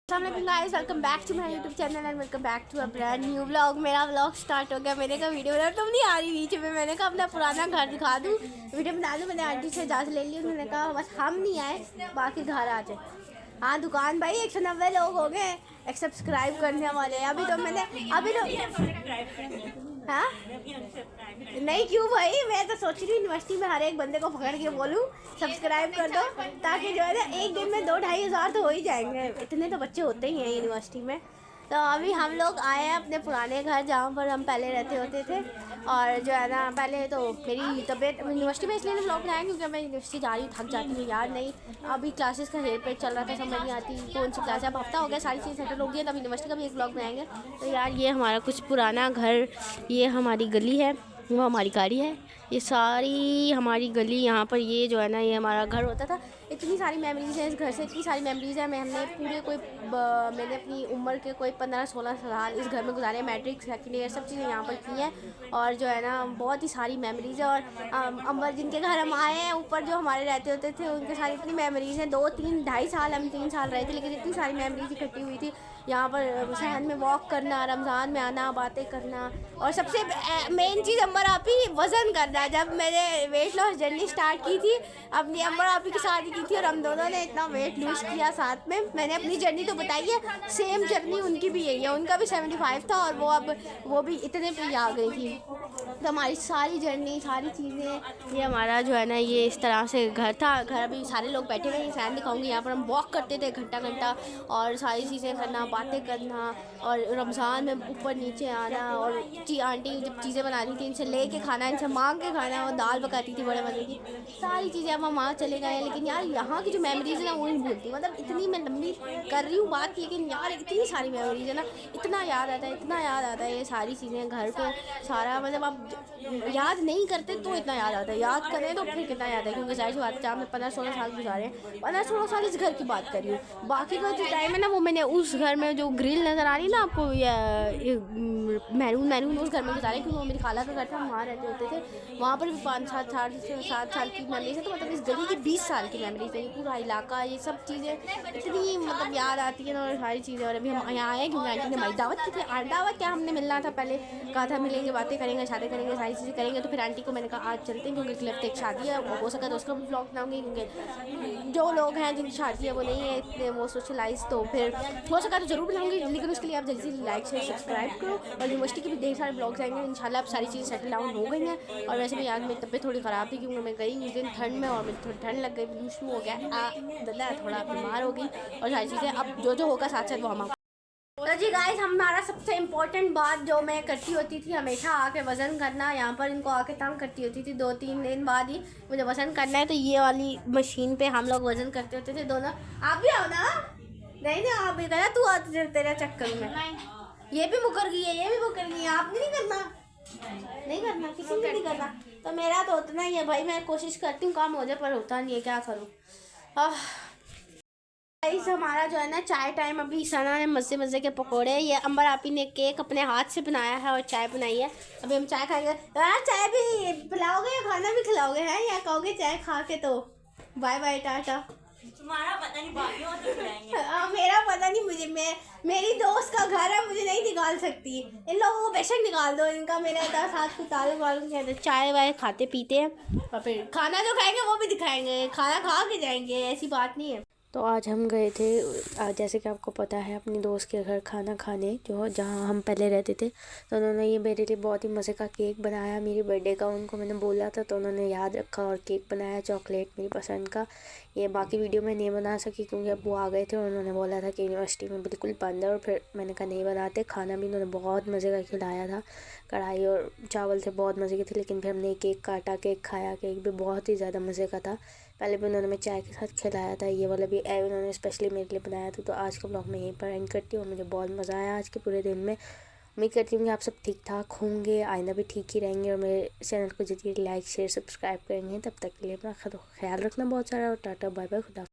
Guys, welcome back to my YouTube channel and welcome back to a brand new vlog. मेरा vlog start हो गया। मैंने कहा video बना, तुम नहीं आ रही बीच में। मैंने कहा अपना पुराना घर दिखा दूँ, वीडियो बना दूँ। मैंने आंटी से इजाज़त ले ली। उन्होंने कहा बस हम नहीं आए, बाकी घर आ जाए। हाँ दुकान भाई 190 लोग हो गए एक सब्सक्राइब करने वाले। अभी तो हाँ नहीं क्यों भाई, मैं तो सोच रही हूँ यूनिवर्सिटी में हर एक बंदे को पकड़ के बोलूँ सब्सक्राइब कर दो, ताकि जो है ना एक दिन में 2-2.5 हज़ार तो हो ही जाएंगे। इतने तो बच्चे होते ही हैं यूनिवर्सिटी में। तो अभी हम लोग आए हैं अपने पुराने घर जहाँ पर हम पहले रहते होते थे। और जो है ना पहले तो मेरी तबीयत यूनिवर्सिटी में इसलिए व्लॉग बनाया क्योंकि मैं यूनिवर्सिटी जा रही हूँ, थक जाती हूँ यार। नहीं अभी क्लासेस का हेर पेर चल रहा था, समझ नहीं आती कौन सी क्लास है। अब हफ्ता हो गया, सारी चीज़ सेटल हो गई है, तब यूनिवर्सिटी का भी एक व्लॉग बनाएंगे। तो यार ये हमारा कुछ पुराना घर, ये हमारी गली है, वो हमारी गाड़ी है, ये सारी हमारी गली। यहाँ पर ये जो है ना ये हमारा घर होता था। इतनी सारी मेमोरीज़ हैं इस घर से, इतनी सारी मेमोरीज़ हैं। हमने पूरे मैंने अपनी उम्र के कोई 15-16 साल इस घर में गुजारे। मैट्रिक सेकेंड ईयर सब चीज़ें यहाँ पर की हैं। और जो है ना बहुत ही सारी मेमोरीज़ है। और अंबर जिनके घर हम आए हैं ऊपर, जो हमारे रहते होते थे, उनके सारी इतनी मेमोरीज़ हैं। 2-3-2.5 साल हम 3 साल रहे थे, लेकिन इतनी सारी मेमोरीज इकट्ठी हुई थी। यहाँ पर शहर में वॉक करना, रमज़ान में आना, बातें करना, और सबसे मेन चीज़ अम्बर आपी वज़न करना। जब मैंने वेट लॉस जर्नी स्टार्ट की थी अपनी अम्बर आपी की शादी की थी, और हम दोनों ने इतना वेट लूज़ किया साथ में। मैंने अपनी जर्नी तो बताई है, सेम जर्नी उनकी भी यही है। उनका भी 75 था और वो भी इतने पे आ गई थी। तो हमारी सारी जर्नी, सारी चीज़ें, ये हमारा जो है ना ये इस तरह से घर था। घर अभी सारे लोग बैठे हुए हैं, फैन दिखाऊंगी। यहाँ पर हम वॉक करते थे घंटा घंटा, और सारी चीज़ें करना, बातें करना, और रमज़ान में ऊपर नीचे आना। और आंटी जब चीज़ें बनाती थी, इनसे ले के खाना, इनसे मांग के खाना। और दाल पकाती थी बड़े मज़े की। सारी चीज़ें अब हम वहाँ चले गए हैं, लेकिन यार यहाँ की जो मेमोरीज़ है ना वो नहीं भूलती। मतलब इतनी मैं लंबी कर रही हूँ बात, लेकिन यार इतनी सारी मेमोरीज़ है ना, इतना याद आता है, इतना याद आता है। ये सारी चीज़ें घर को सारा, मतलब आप याद नहीं करते तो इतना याद आता है, याद करें तो फिर कितना याद है। क्योंकि जाहिर सी बात है, जहाँ मैं 15-16 साल गुजारे, 15-16 साल इस घर की बात कर रही हूँ। बाकी का जो टाइम है ना वो मैंने उस घर में, जो ग्रिल नज़र आ रही ना आपको, ये मैरून उस घर में गुजारे, क्योंकि वो मेरी खाला का घर था, हम वहाँ रहते होते थे। वहाँ पर भी 5-7 साल की मेमोरीज है। तो मतलब इस गली की 20 साल की मेमोरीज है। ये पूरा इलाका, ये सब चीज़ें इतनी मतलब याद आती है ना, और सारी चीज़ें। और अभी हम यहाँ आए क्योंकि आंटी ने हमारी दावत की थी। दावत क्या, हमने मिलना था, पहले कहा था मिलेंगे, बातें करेंगे, शादी करेंगे, सारी चीज़ें करेंगे। तो फिर आंटी को मैंने कहा आज चलते हैं, क्योंकि अगले हफ्ते एक शादी है, हो सका तो उसका भी ब्लॉग बनाऊंगी। क्योंकि जो लोग हैं जिनकी शादी है वो नहीं है इतने वो सोशलाइज, तो फिर हो सका तो जरूर बनाऊंगी। लेकिन उसके लिए आप जल्दी से लाइक शेयर सब्सक्राइब करो। और यूनिवर्सिटी के भी ढेर सारे ब्लॉग्स आएंगे इंशाल्लाह। अब सारी चीज़ें सेटल डाउन हो गई हैं। और वैसे भी आज मेरी तबीयत थोड़ी ख़राब थी, क्योंकि मैं गई उस दिन ठंड में, और मुझे थोड़ी ठंड लग गई, फ्लू शुरू हो गया, दादा थोड़ा बीमार हो गई। और सारी चीज़ें अब जो होगा साथ साथ वो हम। तो जी गाइस, हमारा सबसे इम्पोर्टेंट बात जो मैं करती होती थी हमेशा आके वज़न करना। यहाँ पर इनको आके तंग करती होती थी 2-3 दिन बाद ही मुझे वज़न करना है। तो ये वाली मशीन पे हम लोग वज़न करते होते थे दोनों। आप भी आओ ना। नहीं आप भी करना, तू आती तेरा चक्कर में। ये भी मुकर गई है, ये भी मुकर गई है। आपने नहीं करना, नहीं करना, किसी ने नहीं करना। तो मेरा तो उतना ही है भाई, मैं कोशिश करती हूँ काम हो जाए, पर होता नहीं है, क्या करूँ। हमारा जो है ना चाय टाइम। अभी सना ने मज़े मज़े के पकोड़े, ये अंबर आपी ने केक अपने हाथ से बनाया है, और चाय बनाई है। अभी हम चाय खाएंगे। यार चाय भी पिलाओगे या खाना भी खिलाओगे हैं, या कहोगे चाय खा के तो बाय बाय टाटा। तुम्हारा पता नहीं, बाकियों को तो खिलाएंगे। मेरा पता नहीं, मेरी दोस्त का घर है, मुझे नहीं निकाल सकती। इन लोगों को बेशक निकाल दो, इनका मेरा इतना साथ को ताल्लुक वालुक नहीं है। चाय वाय खाते पीते हैं, और फिर खाना जो खाएंगे वो भी दिखाएंगे, खाना खा के जाएंगे, ऐसी बात नहीं है। तो आज हम गए थे, जैसे कि आपको पता है, अपनी दोस्त के घर खाना खाने, जो जहाँ हम पहले रहते थे। तो उन्होंने ये मेरे लिए बहुत ही मज़े का केक बनाया, मेरी बर्थडे का। उनको मैंने बोला था तो उन्होंने याद रखा और केक बनाया, चॉकलेट मेरी पसंद का। ये बाकी वीडियो में नहीं बना सकी क्योंकि अब वो आ गए थे, और उन्होंने बोला था कि यूनिवर्सिटी में बिल्कुल बंद है। और फिर मैंने कहा नहीं बनाते। खाना भी उन्होंने बहुत मज़े का खिलाया था, कढ़ाई और चावल थे, बहुत मज़े के थे। लेकिन फिर हमने केक काटा, केक खाया, केक भी बहुत ही ज़्यादा मज़े का था। पहले भी उन्होंने मैं चाय के साथ खिलाया था, ये वाला भी उन्होंने स्पेशली मेरे लिए बनाया था। तो आज का ब्लॉग मैं यहीं पर एंड करती हूँ। मुझे बहुत मज़ा आया आज के पूरे दिन में। उम्मीद करती हूँ कि आप सब ठीक ठाक होंगे, आइंदा भी ठीक ही रहेंगे, और मेरे चैनल को जितनी लाइक शेयर सब्सक्राइब करेंगे। तब तक के लिए अपना ख्याल रखना बहुत सारा, और टाटा बाय बाय, खुदा।